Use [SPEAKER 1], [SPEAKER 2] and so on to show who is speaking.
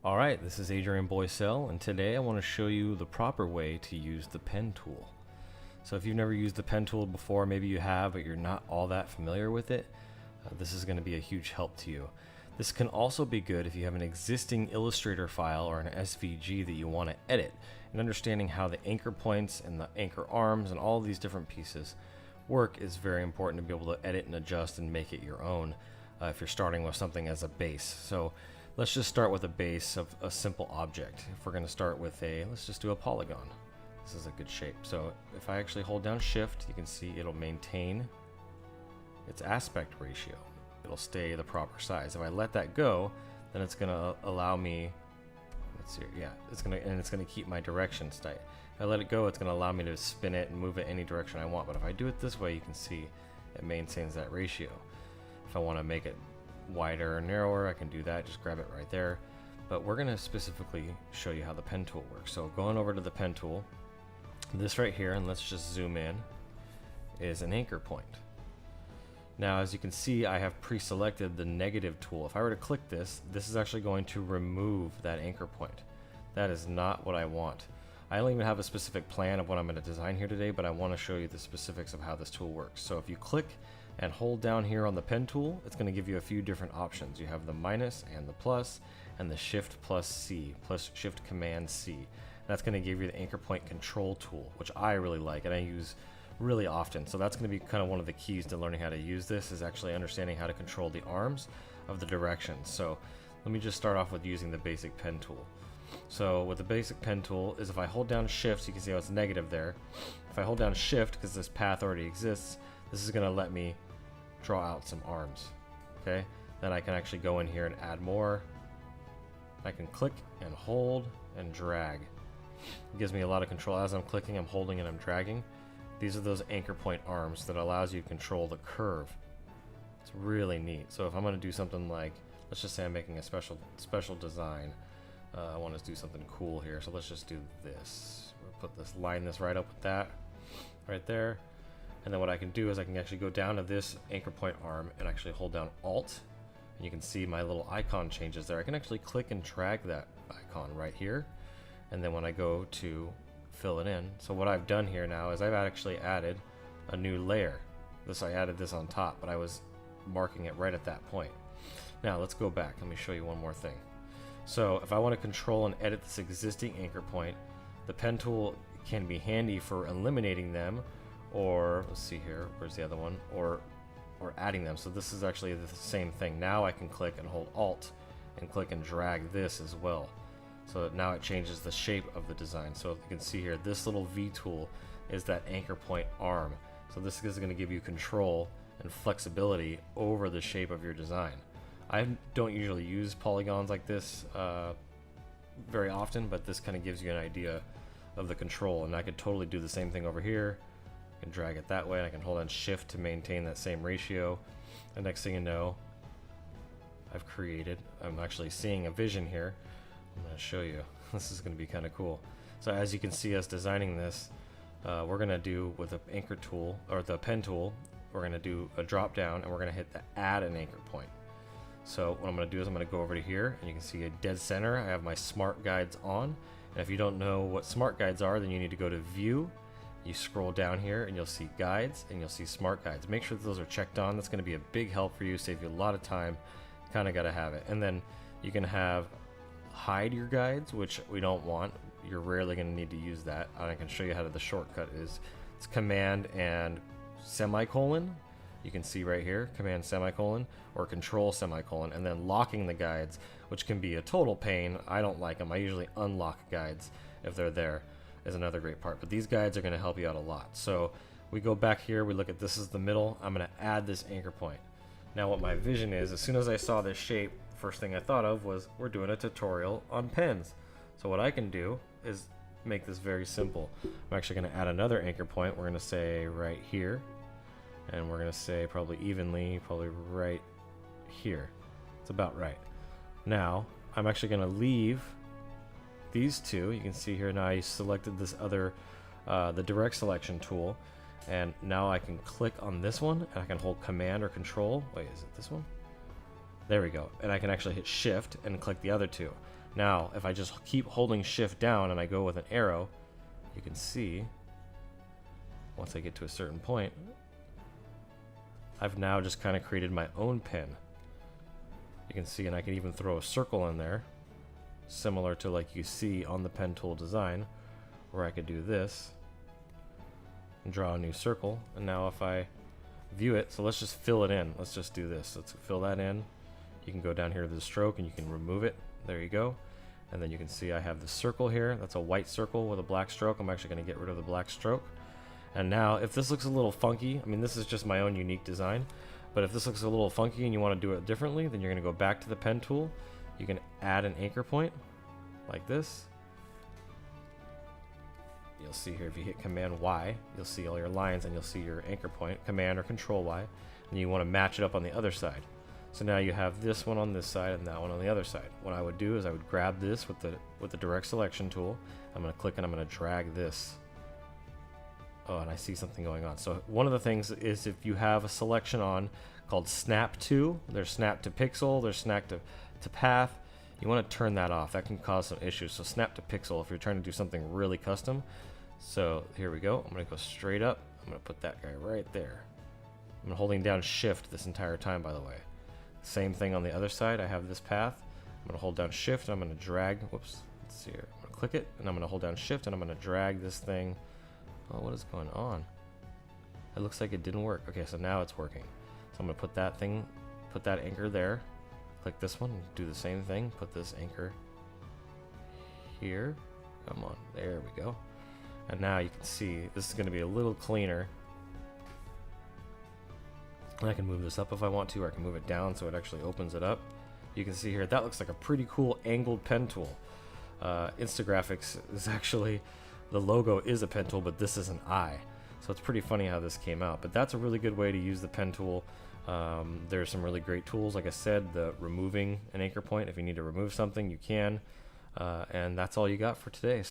[SPEAKER 1] Alright, this is Adrian Boycell, and today I want to show you the proper way to use the pen tool. So if you've never used the pen tool before, maybe you have, but you're not all that familiar with it, this is going to be a huge help to you. This can also be good if you have an existing Illustrator file or an SVG that you want to edit, and understanding how the anchor points and the anchor arms and all of these different pieces work is very important to be able to edit and adjust and make it your own if you're starting with something as a base. So let's just start with a base of a simple object. If we're going to start with let's just do a polygon. This is a good shape. So if I actually hold down shift, you can see it'll maintain its aspect ratio. It'll stay the proper size. If I let that go, then it's going to allow me, let's see, yeah, it's going to keep my direction tight. If I let it go, it's going to allow me to spin it and move it any direction I want. But if I do it this way, you can see it maintains that ratio. If I want to make it wider or narrower, I can do that. Just grab it right there. But we're going to specifically show you how the pen tool works. So going over to the pen tool, this right here, and let's just zoom in, is an anchor point. Now, as you can see, I have pre-selected the negative tool. If I were to click this, this is actually going to remove that anchor point. That is not what I want. I don't even have a specific plan of what I'm going to design here today, but I want to show you the specifics of how this tool works. So if you click and hold down here on the pen tool, it's going to give you a few different options. You have the minus and the plus and the shift plus C, plus shift command C. That's going to give you the anchor point control tool, which I really like and I use really often. So that's going to be kind of one of the keys to learning how to use this, is actually understanding how to control the arms of the directions. So let me just start off with using the basic pen tool. So with the basic pen tool is if I hold down shift, you can see how it's negative there. If I hold down shift, because this path already exists, this is going to let me draw out some arms. Okay, then I can actually go in here and add more. I can click and hold and drag. It gives me a lot of control. As I'm clicking, I'm holding, and I'm dragging. These are those anchor point arms that allows you to control the curve. It's really neat. So if I'm going to do something like, let's just say I'm making a special design. I want to do something cool here. So let's just do this. We'll line this right up with that right there. And then what I can do is I can actually go down to this anchor point arm and actually hold down Alt. And you can see my little icon changes there. I can actually click and drag that icon right here. And then when I go to fill it in, so what I've done here now is I've actually added a new layer. I added this on top, but I was marking it right at that point. Now let's go back. Let me show you one more thing. So if I want to control and edit this existing anchor point, the pen tool can be handy for eliminating them, or let's see here, where's the other one, or adding them. So this is actually the same thing. Now I can click and hold Alt and click and drag this as well. So now it changes the shape of the design. So you can see here, this little V tool is that anchor point arm. So this is going to give you control and flexibility over the shape of your design. I don't usually use polygons like this very often, but this kind of gives you an idea of the control. And I could totally do the same thing over here. I can drag it that way, and I can hold on shift to maintain that same ratio. The next thing you know, I'm actually seeing a vision here. I'm going to show you. This is going to be kind of cool. So as you can see us designing this, we're going to do with the anchor tool, or the pen tool, we're going to do a drop down, and we're going to hit the add an anchor point. So what I'm going to do is I'm going to go over to here, and you can see a dead center. I have my smart guides on. And if you don't know what smart guides are, then you need to go to view. You scroll down here and you'll see guides, and you'll see smart guides. Make sure that those are checked on. That's going to be a big help for you, save you a lot of time. Kind of got to have it. And then you can have hide your guides, which we don't want. You're rarely going to need to use that. I can show you how the shortcut is. It's command and semicolon. You can see right here, command semicolon or control semicolon, and then locking the guides, which can be a total pain. I don't like them. I usually unlock guides if they're there, is another great part. But these guides are going to help you out a lot. So we go back here, we look at this is the middle. I'm going to add this anchor point. Now what my vision is, as soon as I saw this shape, first thing I thought of was we're doing a tutorial on pens. So what I can do is make this very simple. I'm actually going to add another anchor point. We're going to say right here, and we're going to say probably evenly, probably right here. It's about right. Now I'm actually going to leave these two. You can see here now I selected this other the direct selection tool, And now I can click on this one and I can hold Command or Control. Wait, is it this one? There we go. And I can actually hit Shift and click the other two. Now, if I just keep holding Shift down and I go with an arrow, you can see, once I get to a certain point, I've now just kind of created my own pen. You can see, and I can even throw a circle in there, similar to like you see on the pen tool design, where I could do this and draw a new circle. And now if I view it, so let's just fill it in. Let's just do this. Let's fill that in. You can go down here to the stroke and you can remove it. There you go. And then you can see I have the circle here. That's a white circle with a black stroke. I'm actually going to get rid of the black stroke. And now if this looks a little funky, I mean, this is just my own unique design, but if this looks a little funky and you want to do it differently, then you're going to go back to the pen tool. You can add an anchor point like this. You'll see here, if you hit Command Y, you'll see all your lines and you'll see your anchor point, Command or Control Y, and you want to match it up on the other side. So now you have this one on this side and that one on the other side. What I would do is I would grab this with the direct selection tool. I'm going to click and I'm going to drag this. Oh, and I see something going on. So one of the things is if you have a selection on called Snap To, there's Snap to Pixel, there's Snap to Path. You want to turn that off. That can cause some issues. So Snap to Pixel if you're trying to do something really custom. So here we go. I'm going to go straight up. I'm going to put that guy right there. I'm holding down Shift this entire time, by the way. Same thing on the other side. I have this path. I'm going to hold down Shift and I'm going to drag. Whoops. Let's see here. I'm going to click it and I'm going to hold down Shift and I'm going to drag this thing. Oh, what is going on? It looks like it didn't work. Okay, so now it's working. So I'm going to put that anchor there. Click this one, do the same thing. Put this anchor here. Come on, there we go. And now you can see this is going to be a little cleaner. And I can move this up if I want to, or I can move it down so it actually opens it up. You can see here, that looks like a pretty cool angled pen tool. Instagraphics is actually, the logo is a pen tool, but this is an eye. So it's pretty funny how this came out. But that's a really good way to use the pen tool. There's some really great tools. Like I said, the removing an anchor point. If you need to remove something, you can. And that's all you got for today.